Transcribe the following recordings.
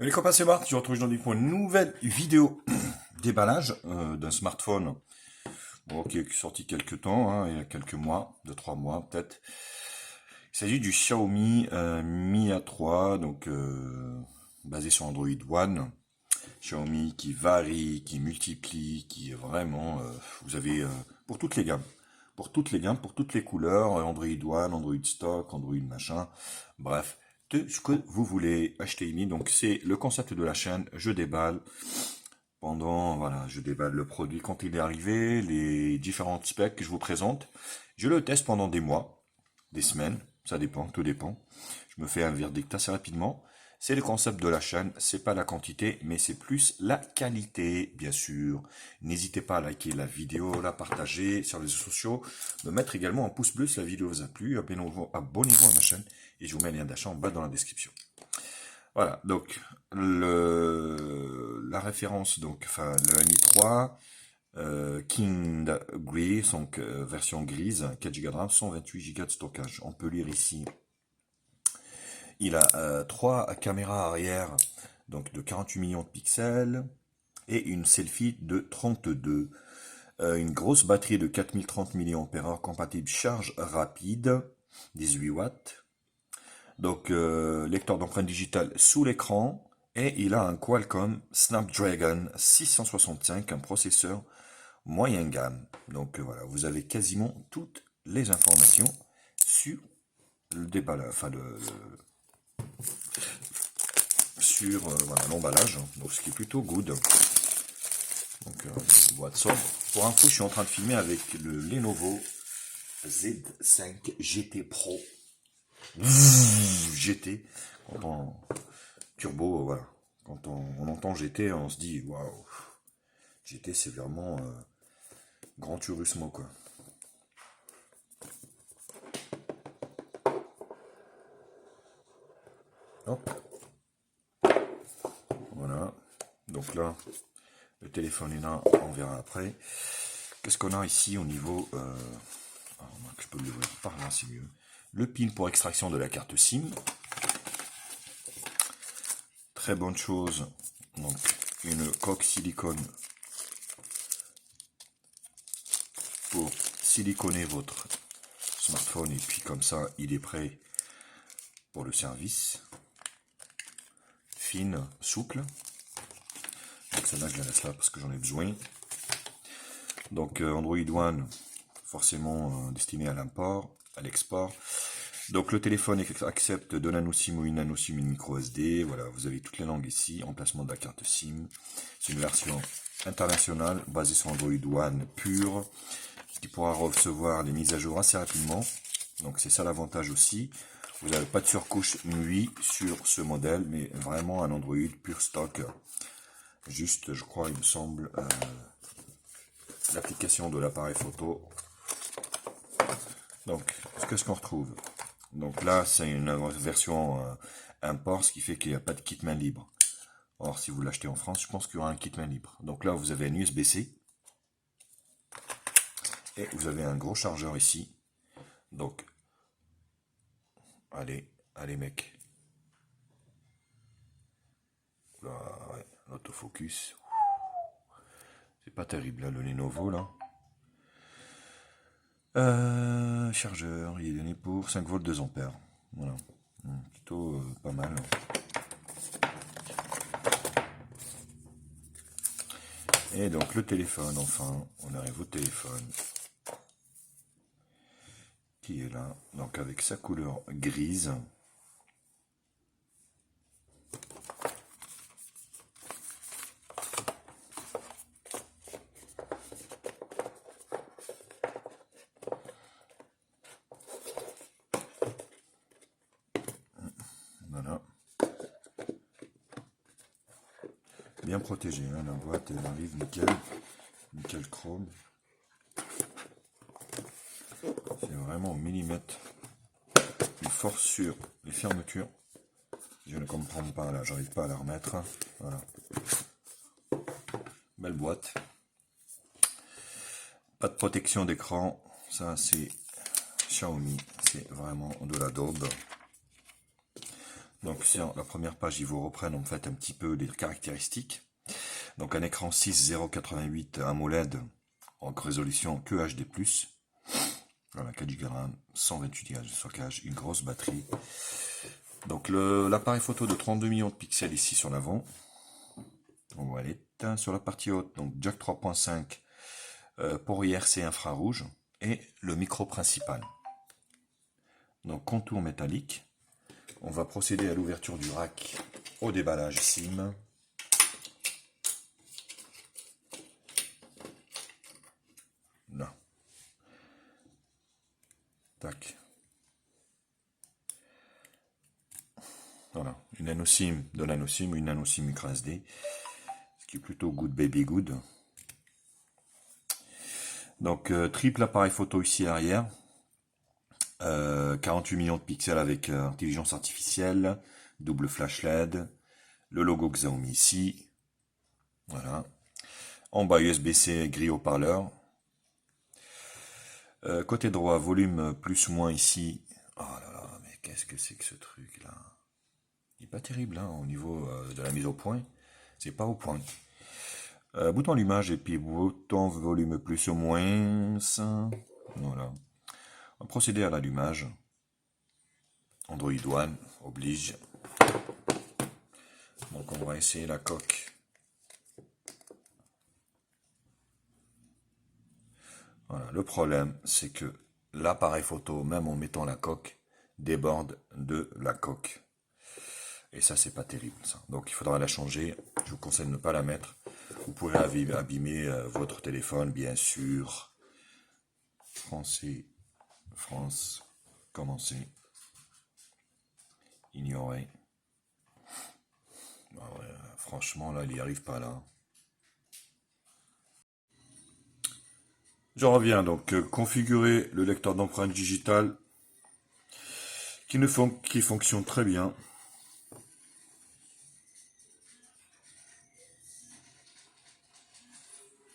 Les copains, c'est Marc, je vous retrouve aujourd'hui pour une nouvelle vidéo déballage d'un smartphone qui est sorti quelques temps, hein, il y a quelques mois, 2-3 mois peut-être. Il s'agit du Xiaomi Mi A3, basé sur Android One. Xiaomi qui varie, qui multiplie, qui est vraiment... vous avez pour toutes les gammes. Pour toutes les gammes, pour toutes les couleurs, Android One, Android Stock, Android machin, bref, tout ce que vous voulez acheter Mi. Donc c'est le concept de la chaîne, je déballe voilà, je déballe le produit quand il est arrivé, les différentes specs que je vous présente. Je le teste pendant des mois, des semaines, ça dépend, tout dépend. Je me fais un verdict assez rapidement. C'est le concept de la chaîne, c'est pas la quantité, mais c'est plus la qualité, bien sûr. N'hésitez pas à liker la vidéo, la partager sur les réseaux sociaux, me mettre également un pouce bleu si la vidéo vous a plu, abonnez-vous à ma chaîne, et je vous mets un lien d'achat en bas dans la description. Voilà, donc la référence, le Mi 3, King Gray, version grise, 4 Go de RAM, 128 Go de stockage. On peut lire ici. Il a 3 caméras arrière, donc de 48 millions de pixels, et une selfie de 32. Une grosse batterie de 4030 mAh compatible charge rapide, 18 watts. Donc, lecteur d'empreintes digitales sous l'écran. Et il a un Qualcomm Snapdragon 665, un processeur moyen gamme. Donc voilà, vous avez quasiment toutes les informations sur le déballage, sur voilà, l'emballage, donc ce qui est plutôt good. Donc boîte sobre. Pour info, je suis en train de filmer avec le Lenovo Z5 GT Pro. GT, quand on turbo, voilà. Quand on entend GT, on se dit waouh, GT c'est vraiment Grand Turismo quoi. Hop, voilà. Donc là, le téléphone est là, on verra après. Qu'est-ce qu'on a ici au niveau... je peux l'ouvrir par là, c'est mieux. Le pin pour extraction de la carte SIM. Très bonne chose. Donc, une coque silicone pour siliconer votre smartphone. Et puis comme ça, il est prêt pour le service. Fine, souple. Donc celle-là, je la laisse là parce que j'en ai besoin. Donc Android One, forcément destiné à l'import, à l'export. Donc le téléphone accepte deux nano SIM ou une nano SIM, une micro SD. Voilà, vous avez toutes les langues ici, emplacement de la carte SIM. C'est une version internationale basée sur Android One pur, qui pourra recevoir les mises à jour assez rapidement. Donc c'est ça l'avantage aussi. Vous n'avez pas de surcouche MUI sur ce modèle, mais vraiment un Android pur stock. Juste, je crois, il me semble, l'application de l'appareil photo. Donc, qu'est-ce qu'on retrouve? Donc là, c'est une version import, ce qui fait qu'il n'y a pas de kit main libre. Or, si vous l'achetez en France, je pense qu'il y aura un kit main libre. Donc là, vous avez un USB-C. Et vous avez un gros chargeur ici. Donc, allez, allez mec. Là, ouais, l'autofocus. C'est pas terrible, là, le Lenovo, là. Chargeur, il est donné pour 5 volts 2 ampères. Voilà. Plutôt pas mal. Et donc le téléphone, enfin, on arrive au téléphone. Qui est là. Donc avec sa couleur grise. Voilà. Bien protégé, hein, la boîte elle arrive nickel. Nickel chrome. C'est vraiment au millimètre. Il force sur les fermetures. Je ne comprends pas là, j'arrive pas à la remettre. Voilà. Belle boîte. Pas de protection d'écran. Ça c'est Xiaomi. C'est vraiment de la daube. Donc sur la première page, ils vous reprennent en fait un petit peu les caractéristiques. Donc un écran 6,088 AMOLED en résolution que HD+. Voilà, 4 Go de RAM, 128 Go de stockage, une grosse batterie. Donc l'appareil photo de 32 millions de pixels ici sur l'avant. On voit l'éteint sur la partie haute, donc jack 3.5, port IRC infrarouge et le micro principal. Donc contour métallique. On va procéder à l'ouverture du rack au déballage SIM. Là. Tac. Voilà, une nano SIM de nano SIM, une nano SIM micro SD, ce qui est plutôt good baby good. Donc triple appareil photo ici arrière, 48 millions de pixels avec intelligence artificielle, double flash LED, le logo Xiaomi ici, voilà. En bas USB-C gris haut-parleur. Côté droit, volume plus ou moins ici. Oh là là, mais qu'est-ce que c'est que ce truc là? Il n'est pas terrible hein, au niveau de la mise au point. C'est pas au point. Bouton allumage et puis bouton volume plus ou moins. Voilà. On va procéder à l'allumage. Android One oblige. Donc on va essayer la coque. Voilà. Le problème, c'est que l'appareil photo, même en mettant la coque, déborde de la coque. Et ça, c'est pas terrible, ça. Donc il faudra la changer. Je vous conseille de ne pas la mettre. Vous pourrez abîmer votre téléphone, bien sûr. Français, France, commencer. Ignorer. Ah ouais, franchement, là, il n'y arrive pas, là. Je reviens, donc, configurer le lecteur d'empreintes digitales qui fonctionne très bien.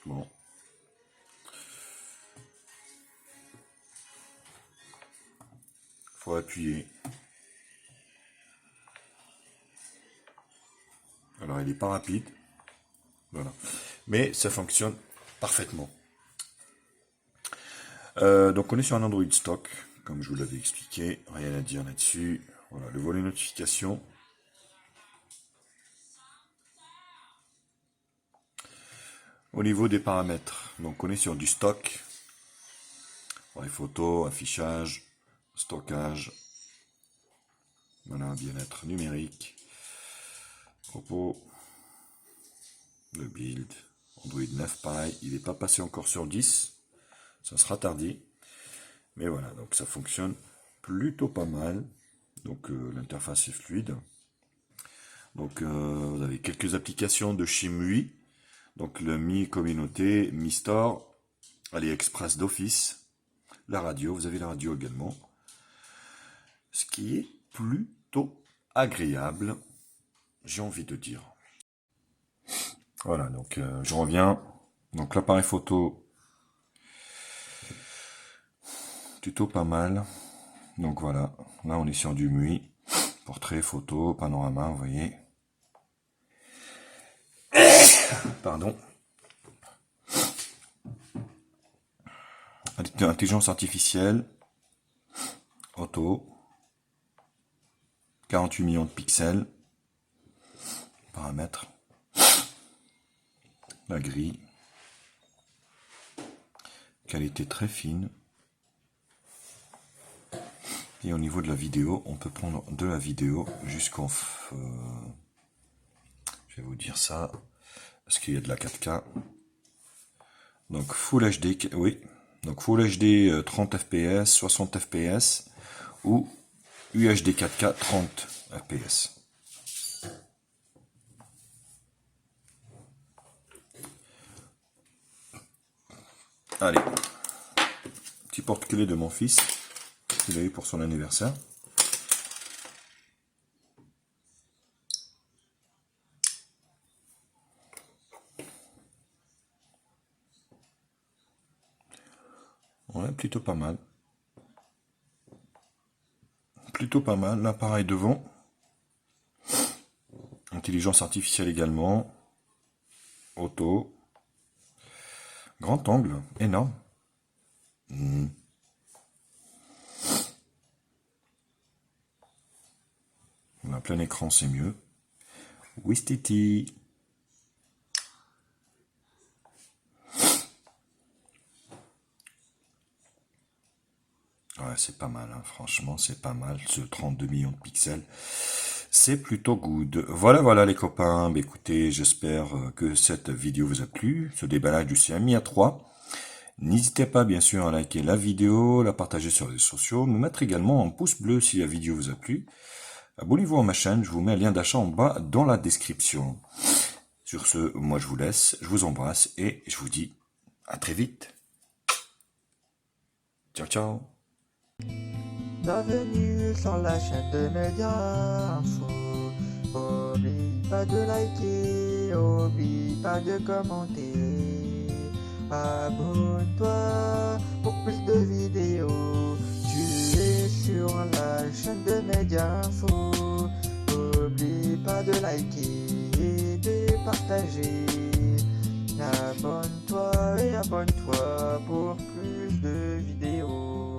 Bon. Faut appuyer. Alors, il n'est pas rapide. Voilà. Mais ça fonctionne parfaitement. Donc, on est sur un Android stock, comme je vous l'avais expliqué. Rien à dire là-dessus. Voilà, le volet notification. Au niveau des paramètres, donc on est sur du stock. Les photos, affichage, stockage. Voilà, bien-être numérique. Propos. Le build. Android 9, pareil. Il n'est pas passé encore sur 10. Ça sera tardé. Mais voilà, donc ça fonctionne plutôt pas mal. Donc l'interface est fluide. Donc vous avez quelques applications de chez MUI. Donc le Mi Communauté, Mi Store, AliExpress d'office, la radio, vous avez la radio également. Ce qui est plutôt agréable, j'ai envie de dire. Voilà, donc je reviens. Donc l'appareil photo, plutôt pas mal. Donc voilà, là on est sur du MUI. Portrait, photo, panorama, vous voyez. Pardon. Intelligence artificielle. Auto. 48 millions de pixels. Paramètres. La grille. Qualité très fine. Et au niveau de la vidéo, on peut prendre de la vidéo jusqu'en... je vais vous dire ça. Parce qu'il y a de la 4K. Donc Full HD, oui. Donc Full HD 30 fps, 60 fps ou UHD 4K 30 fps. Allez, petit porte-clés de mon fils qu'il a eu pour son anniversaire. Ouais, plutôt pas mal. Plutôt pas mal. L'appareil devant. intelligence artificielle également. Auto. Grand angle, énorme. On a plein écran, c'est mieux. Wistiti. Ouais, c'est pas mal, hein. Franchement, c'est pas mal. Ce 32 millions de pixels, c'est plutôt good. Voilà les copains. Bah, écoutez, j'espère que cette vidéo vous a plu. Ce déballage du Xiaomi A3. N'hésitez pas bien sûr à liker la vidéo, la partager sur les réseaux sociaux, me mettre également un pouce bleu si la vidéo vous a plu. Abonnez-vous à ma chaîne, je vous mets un lien d'achat en bas dans la description. Sur ce, moi je vous laisse, je vous embrasse et je vous dis à très vite. Ciao ciao. Bienvenue sur la chaîne de Média Info. Oublie pas de liker, oublie pas de commenter. Abonne-toi pour plus de vidéos. Tu es sur la chaîne de Média Info. Oublie pas de liker et de partager. Abonne-toi et abonne-toi pour plus de vidéos.